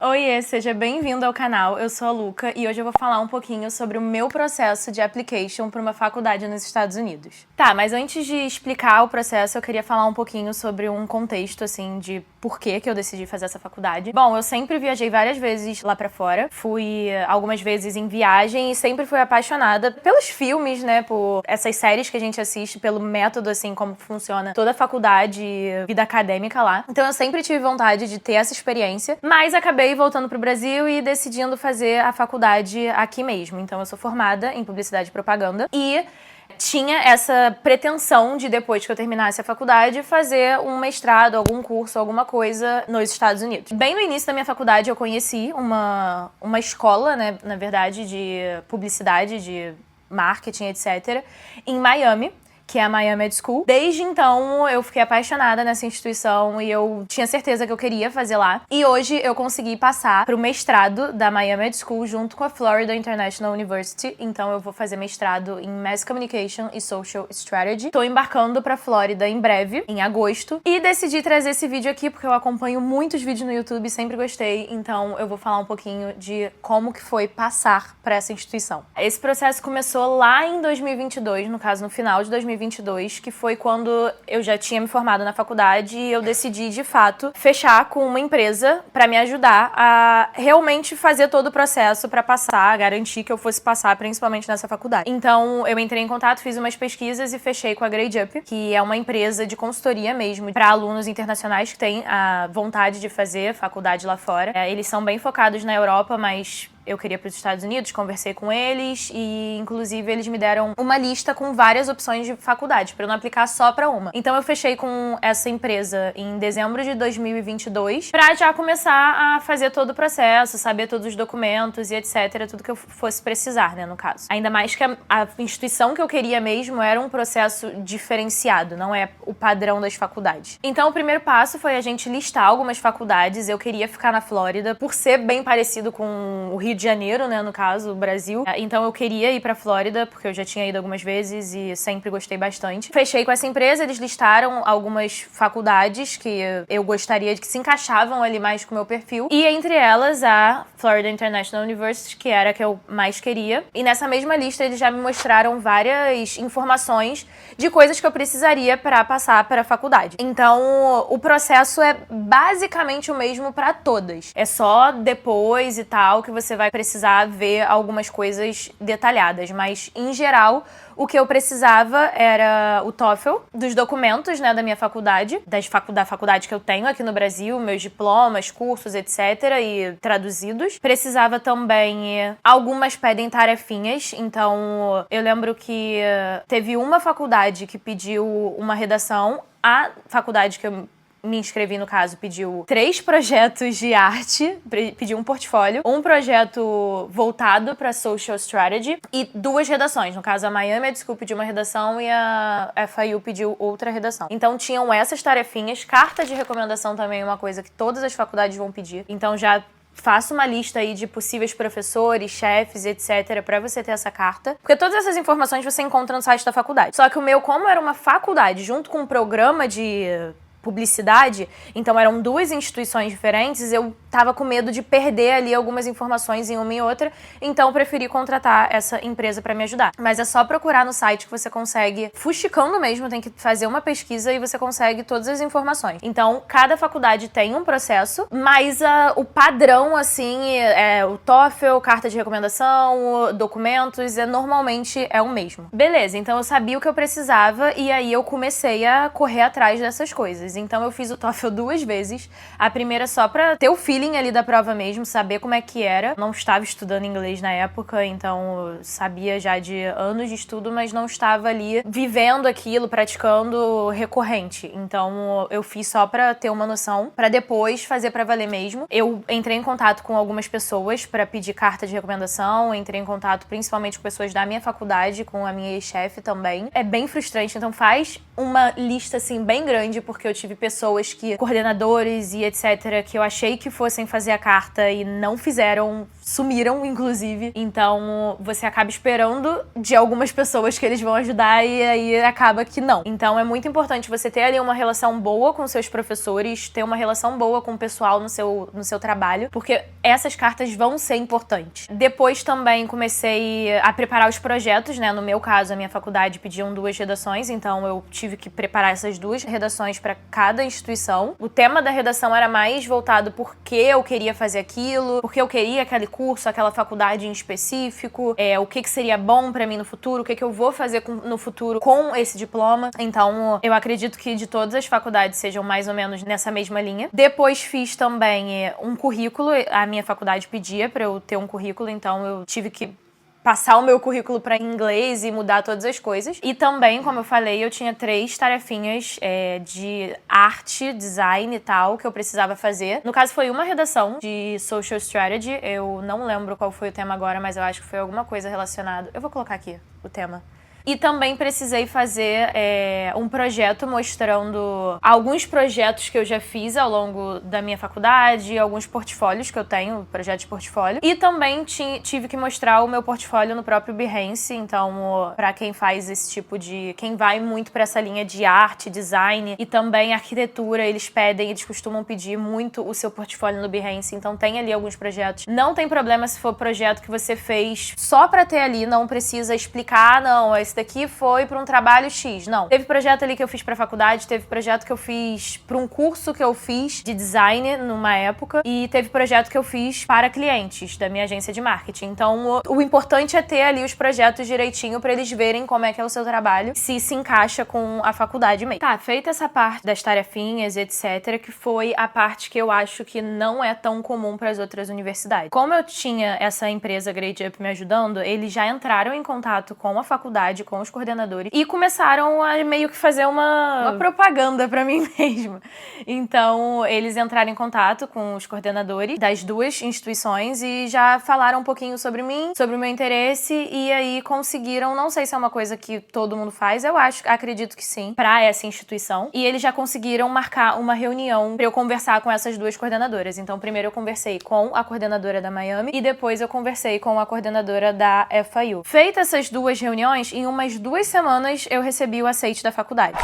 Oiê, seja bem-vindo ao canal. Eu sou a Luca e hoje eu vou falar um pouquinho sobre o meu processo de application para uma faculdade nos Estados Unidos. Tá, mas antes de explicar o processo, eu queria falar um pouquinho sobre um contexto, assim, de por que eu decidi fazer essa faculdade. Bom, eu sempre viajei várias vezes lá pra fora. Fui algumas vezes em viagem e sempre fui apaixonada pelos filmes, né, por essas séries que a gente assiste, pelo método, assim, como funciona toda a faculdade, vida acadêmica lá. Então eu sempre tive vontade de ter essa experiência, mas acabei voltando pro Brasil e decidindo fazer a faculdade aqui mesmo. Então eu sou formada em publicidade e propaganda e tinha essa pretensão de, depois que eu terminasse a faculdade, fazer um mestrado, algum curso, alguma coisa nos Estados Unidos. Bem no início da minha faculdade eu conheci uma escola, né, na verdade, de publicidade, de marketing, etc., em Miami, que é a Miami Ed School. Desde então, eu fiquei apaixonada nessa instituição e eu tinha certeza que eu queria fazer lá. E hoje eu consegui passar pro mestrado da Miami Ed School junto com a Florida International University. Então eu vou fazer mestrado em Mass Communication e Social Strategy. Tô embarcando pra Flórida em breve, em agosto. E decidi trazer esse vídeo aqui porque eu acompanho muitos vídeos no YouTube, sempre gostei. Então eu vou falar um pouquinho de como que foi passar pra essa instituição. Esse processo começou lá em 2022, no caso no final de 2022, que foi quando eu já tinha me formado na faculdade e eu decidi, de fato, fechar com uma empresa para me ajudar a realmente fazer todo o processo para passar, garantir que eu fosse passar, principalmente nessa faculdade. Então, eu entrei em contato, fiz umas pesquisas e fechei com a Grade Up, que é uma empresa de consultoria mesmo para alunos internacionais que têm a vontade de fazer faculdade lá fora. Eles são bem focados na Europa, mas eu queria para os Estados Unidos, conversei com eles e, inclusive, eles me deram uma lista com várias opções de faculdade, para eu não aplicar só para uma. Então, eu fechei com essa empresa em dezembro de 2022 para já começar a fazer todo o processo, saber todos os documentos e etc, tudo que eu fosse precisar, né, no caso. Ainda mais que a instituição que eu queria mesmo era um processo diferenciado, não é o padrão das faculdades. Então, o primeiro passo foi a gente listar algumas faculdades. Eu queria ficar na Flórida, por ser bem parecido com o Rio de Janeiro, né, no caso, o Brasil. Então eu queria ir pra Flórida, porque eu já tinha ido algumas vezes e sempre gostei bastante. Fechei com essa empresa, eles listaram algumas faculdades que eu gostaria de que se encaixavam ali mais com o meu perfil. E entre elas a Florida International University, que era a que eu mais queria. E nessa mesma lista eles já me mostraram várias informações de coisas que eu precisaria para passar para a faculdade. Então o processo é basicamente o mesmo para todas. É só depois e tal que você vai precisar ver algumas coisas detalhadas, mas em geral o que eu precisava era o TOEFL, dos documentos, né, da minha faculdade, da faculdade que eu tenho aqui no Brasil, meus diplomas, cursos, etc, e traduzidos. Precisava também, algumas pedem tarefinhas, então eu lembro que teve uma faculdade que pediu uma redação, a faculdade que eu me inscrevi, no caso, pediu 3 projetos de arte, pediu um portfólio, um projeto voltado para Social Strategy e 2 redações. No caso, a Miami Ed School pediu uma redação e a FIU pediu outra redação. Então, tinham essas tarefinhas. Carta de recomendação também é uma coisa que todas as faculdades vão pedir. Então, já faça uma lista aí de possíveis professores, chefes, etc, pra você ter essa carta. Porque todas essas informações você encontra no site da faculdade. Só que o meu, como era uma faculdade junto com um programa de publicidade, então eram 2 instituições diferentes, eu tava com medo de perder ali algumas informações em uma e outra, então eu preferi contratar essa empresa pra me ajudar. Mas é só procurar no site que você consegue, fuxicando mesmo, tem que fazer uma pesquisa e você consegue todas as informações. Então, cada faculdade tem um processo, mas o padrão, assim, é o TOEFL, carta de recomendação, documentos, normalmente é o mesmo. Beleza, então eu sabia o que eu precisava e aí eu comecei a correr atrás dessas coisas. Então eu fiz o TOEFL 2 vezes. A primeira só pra ter o feeling ali da prova mesmo, saber como é que era. Não estava estudando inglês na época, então eu sabia já de anos de estudo, mas não estava ali vivendo aquilo, praticando recorrente. Então eu fiz só pra ter uma noção, pra depois fazer pra valer mesmo. Eu entrei em contato com algumas pessoas pra pedir carta de recomendação, entrei em contato principalmente com pessoas da minha faculdade, com a minha ex-chefe também. É bem frustrante, então faz uma lista, assim, bem grande, porque eu tive pessoas coordenadores e etc., que eu achei que fossem fazer a carta e não fizeram, sumiram, inclusive. Então, você acaba esperando de algumas pessoas que eles vão ajudar e aí acaba que não. Então, é muito importante você ter ali uma relação boa com seus professores, ter uma relação boa com o pessoal no seu trabalho, porque essas cartas vão ser importantes. Depois também comecei a preparar os projetos, né? No meu caso, a minha faculdade pediam 2 redações, então eu tive que preparar essas 2 redações para cada instituição. O tema da redação era mais voltado por que eu queria fazer aquilo, porque eu queria aquele curso, aquela faculdade em específico, o que seria bom para mim no futuro, o que eu vou fazer no futuro com esse diploma. Então, eu acredito que de todas as faculdades sejam mais ou menos nessa mesma linha. Depois fiz também um currículo, a minha faculdade pedia para eu ter um currículo, então eu tive que passar o meu currículo para inglês e mudar todas as coisas. E também, como eu falei, eu tinha 3 tarefinhas de arte, design e tal, que eu precisava fazer. No caso, foi uma redação de Social Strategy. Eu não lembro qual foi o tema agora, mas eu acho que foi alguma coisa relacionada. Eu vou colocar aqui o tema. E também precisei fazer um projeto mostrando alguns projetos que eu já fiz ao longo da minha faculdade, alguns portfólios que eu tenho, projetos de portfólio. E também tive que mostrar o meu portfólio no próprio Behance. Então, para quem faz esse tipo de... Quem vai muito para essa linha de arte, design e também arquitetura, eles costumam pedir muito o seu portfólio no Behance. Então, tem ali alguns projetos. Não tem problema se for projeto que você fez só para ter ali, não precisa explicar, não, esse daqui foi para um trabalho X. Não. Teve projeto ali que eu fiz pra faculdade, teve projeto que eu fiz pra um curso que eu fiz de design numa época e teve projeto que eu fiz para clientes da minha agência de marketing. Então, o importante é ter ali os projetos direitinho pra eles verem como é que é o seu trabalho, se encaixa com a faculdade mesmo. Tá, feita essa parte das tarefinhas, etc., que foi a parte que eu acho que não é tão comum para as outras universidades. Como eu tinha essa empresa Grade Up me ajudando, eles já entraram em contato com a faculdade, com os coordenadores, e começaram a meio que fazer uma propaganda pra mim mesma. Então, eles entraram em contato com os coordenadores das 2 instituições e já falaram um pouquinho sobre mim, sobre o meu interesse, e aí conseguiram, não sei se é uma coisa que todo mundo faz, acredito que sim, pra essa instituição, e eles já conseguiram marcar uma reunião pra eu conversar com essas 2 coordenadoras. Então, primeiro eu conversei com a coordenadora da Miami e depois eu conversei com a coordenadora da FIU. Feitas essas 2 reuniões, em umas 2 semanas eu recebi o aceite da faculdade.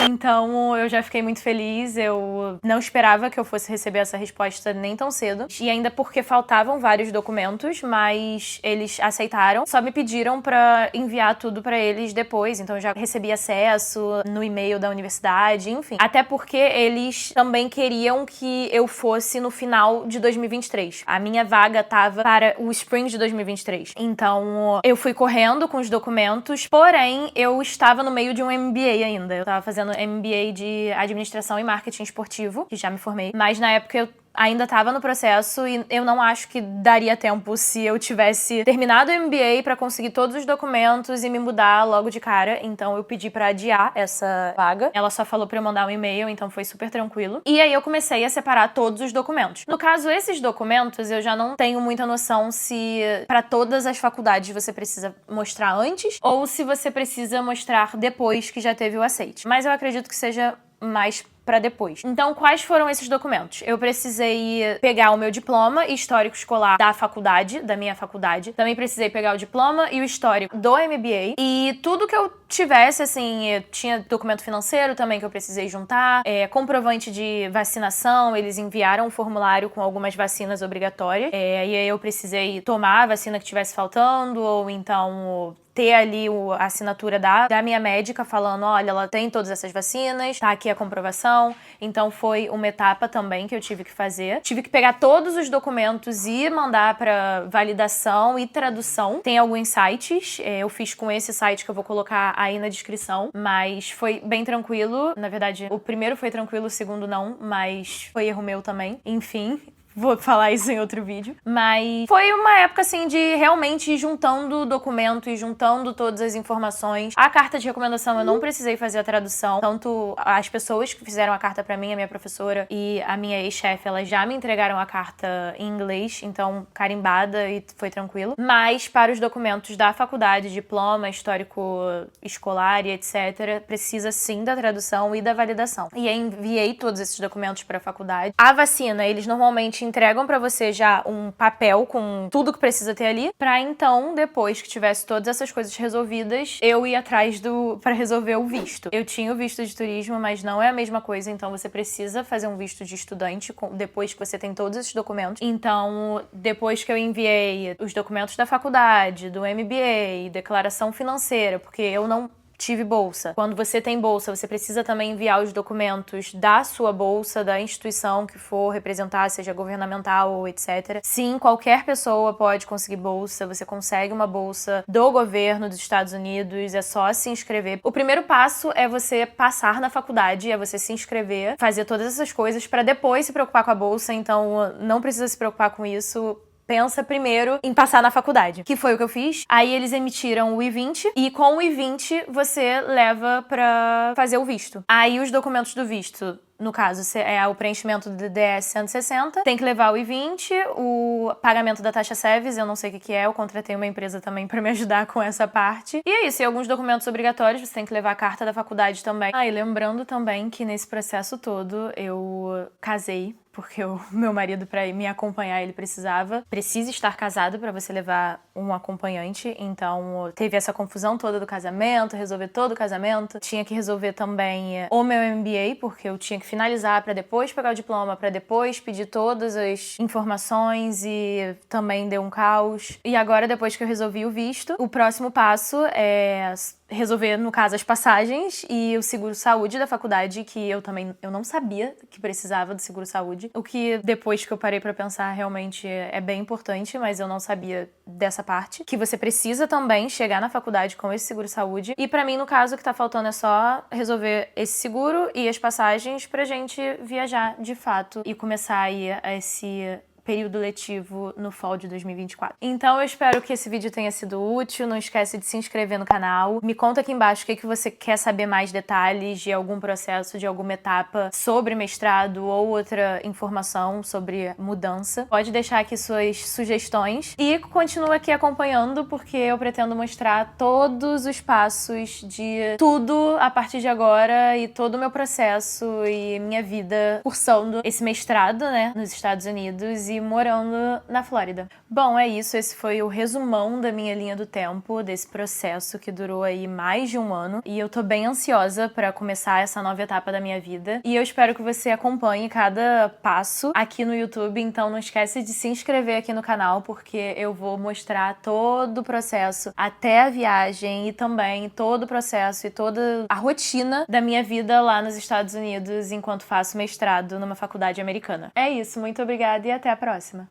Então, eu já fiquei muito feliz, eu não esperava que eu fosse receber essa resposta nem tão cedo. E ainda porque faltavam vários documentos, mas eles aceitaram. Só me pediram pra enviar tudo pra eles depois, então eu já recebi acesso no e-mail da universidade, enfim. Até porque eles também queriam que eu fosse no final de 2023. A minha vaga tava para o Spring de 2023. Então, eu fui correndo com os documentos, porém, eu estava no meio de um MBA ainda. Eu tava fazendo MBA de Administração e Marketing Esportivo, que já me formei. Mas na época eu ainda estava no processo e eu não acho que daria tempo se eu tivesse terminado o MBA para conseguir todos os documentos e me mudar logo de cara. Então eu pedi para adiar essa vaga. Ela só falou para eu mandar um e-mail, então foi super tranquilo. E aí eu comecei a separar todos os documentos. No caso, esses documentos eu já não tenho muita noção se para todas as faculdades você precisa mostrar antes ou se você precisa mostrar depois que já teve o aceite. Mas eu acredito que seja mais para depois. Então, quais foram esses documentos? Eu precisei pegar o meu diploma e histórico escolar da faculdade, da minha faculdade. Também precisei pegar o diploma e o histórico do MBA. E tudo que eu tivesse, assim, tinha documento financeiro também que eu precisei juntar, comprovante de vacinação, eles enviaram um formulário com algumas vacinas obrigatórias. E aí eu precisei tomar a vacina que estivesse faltando, ou então ter ali a assinatura da minha médica falando, olha, ela tem todas essas vacinas, tá aqui a comprovação. Então foi uma etapa também que eu tive que fazer. Tive que pegar todos os documentos e mandar para validação e tradução. Tem alguns sites, eu fiz com esse site que eu vou colocar aí na descrição, mas foi bem tranquilo. Na verdade, o primeiro foi tranquilo, o segundo não, mas foi erro meu também. Enfim, vou falar isso em outro vídeo. Mas foi uma época, assim, de realmente ir juntando documento e juntando todas as informações. A carta de recomendação eu não precisei fazer a tradução. Tanto as pessoas que fizeram a carta pra mim, a minha professora e a minha ex-chefe, elas já me entregaram a carta em inglês, então carimbada e foi tranquilo. Mas para os documentos da faculdade, diploma, histórico escolar e etc., precisa sim da tradução e da validação. E aí enviei todos esses documentos para a faculdade. A vacina, eles normalmente entregam para você já um papel com tudo que precisa ter ali, para então, depois que tivesse todas essas coisas resolvidas, eu ia atrás para resolver o visto. Eu tinha o visto de turismo, mas não é a mesma coisa, então você precisa fazer um visto de estudante depois que você tem todos esses documentos. Então, depois que eu enviei os documentos da faculdade, do MBA, declaração financeira, porque eu não tive bolsa. Quando você tem bolsa, você precisa também enviar os documentos da sua bolsa, da instituição que for representar, seja governamental ou etc. Sim, qualquer pessoa pode conseguir bolsa. Você consegue uma bolsa do governo dos Estados Unidos, é só se inscrever. O primeiro passo é você passar na faculdade, é você se inscrever, fazer todas essas coisas para depois se preocupar com a bolsa, então não precisa se preocupar com isso. Pensa primeiro em passar na faculdade, que foi o que eu fiz. Aí eles emitiram o I-20 e com o I-20 você leva pra fazer o visto. Aí os documentos do visto, no caso, é o preenchimento do DDS 160, tem que levar o I-20, o pagamento da taxa SEVES, eu não sei o que é, eu contratei uma empresa também pra me ajudar com essa parte. E é isso, e alguns documentos obrigatórios, você tem que levar a carta da faculdade também. E lembrando também que nesse processo todo eu casei, porque o meu marido, pra me acompanhar, ele precisa estar casado pra você levar um acompanhante, então teve essa confusão toda do casamento, resolver todo o casamento, tinha que resolver também o meu MBA, porque eu tinha que finalizar pra depois pegar o diploma, pra depois pedir todas as informações e também deu um caos. E agora, depois que eu resolvi o visto, o próximo passo é resolver, no caso, as passagens e o seguro-saúde da faculdade, que eu não sabia que precisava do seguro-saúde. O que, depois que eu parei pra pensar, realmente é bem importante, mas eu não sabia dessa parte. Que você precisa também chegar na faculdade com esse seguro-saúde. E pra mim, no caso, o que tá faltando é só resolver esse seguro e as passagens pra gente viajar de fato e começar aí esse período letivo no fall de 2024. Então eu espero que esse vídeo tenha sido útil, não esquece de se inscrever no canal, me conta aqui embaixo o que você quer saber mais detalhes de algum processo, de alguma etapa sobre mestrado ou outra informação sobre mudança. Pode deixar aqui suas sugestões e continua aqui acompanhando porque eu pretendo mostrar todos os passos de tudo a partir de agora e todo o meu processo e minha vida cursando esse mestrado, né, nos Estados Unidos e morando na Flórida. Bom, é isso. Esse foi o resumão da minha linha do tempo, desse processo que durou aí mais de um ano. E eu tô bem ansiosa pra começar essa nova etapa da minha vida. E eu espero que você acompanhe cada passo aqui no YouTube. Então não esquece de se inscrever aqui no canal, porque eu vou mostrar todo o processo até a viagem e também todo o processo e toda a rotina da minha vida lá nos Estados Unidos enquanto faço mestrado numa faculdade americana. É isso. Muito obrigada e até a próxima.